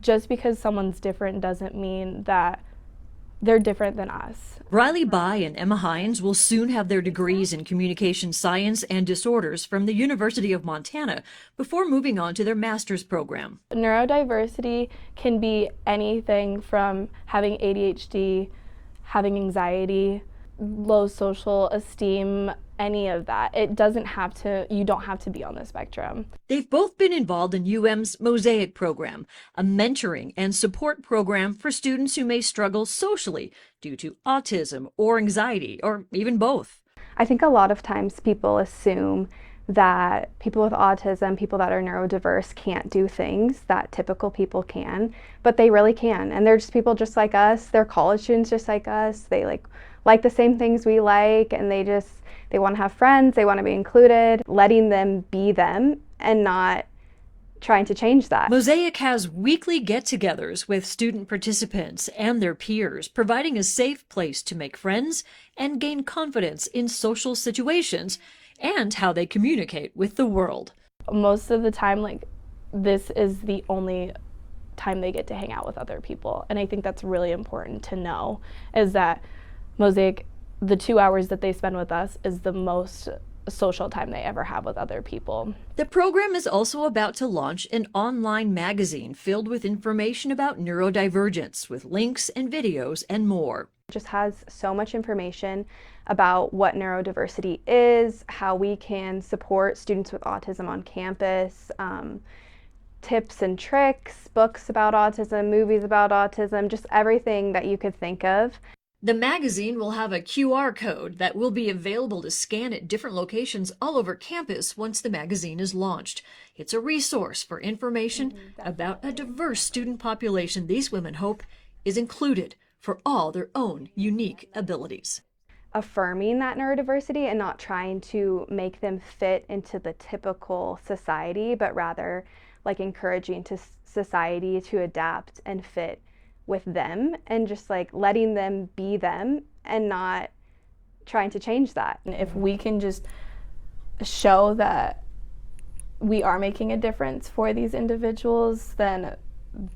just because someone's different doesn't mean that they're different than us. Riley Bai and Emma Hines will soon have their degrees in communication science and disorders from the University of Montana before moving on to their master's program. Neurodiversity can be anything from having ADHD, having anxiety, low social esteem, any of that. It doesn't have to, you don't have to be on the spectrum. They've both been involved in UM's MOSSAIC program, a mentoring and support program for students who may struggle socially due to autism or anxiety, or even both. I think a lot of times people assume that people with autism, people that are neurodiverse, can't do things that typical people can, but they really can. And they're just people just like us. They're college students just like us. They like the same things we like, and they want to have friends, they want to be included, letting them be them and not trying to change that. MOSSAIC has weekly get-togethers with student participants and their peers, providing a safe place to make friends and gain confidence in social situations and how they communicate with the world. Most of the time, this is the only time they get to hang out with other people. And I think that's really important to know, is that MOSSAIC, the 2 hours that they spend with us, is the most social time they ever have with other people. The program is also about to launch an online magazine filled with information about neurodivergence, with links and videos and more. It just has so much information about what neurodiversity is, how we can support students with autism on campus, tips and tricks, books about autism, movies about autism, just everything that you could think of. The magazine will have a QR code that will be available to scan at different locations all over campus once the magazine is launched. It's a resource for information about a diverse student population these women hope is included for all their own unique abilities. Affirming that neurodiversity and not trying to make them fit into the typical society, but rather encouraging to society to adapt and fit with them, and just letting them be them and not trying to change that. And if we can just show that we are making a difference for these individuals, then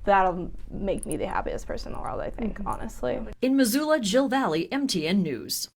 that'll make me the happiest person in the world, I think, honestly. In Missoula, Jill Valley, MTN News.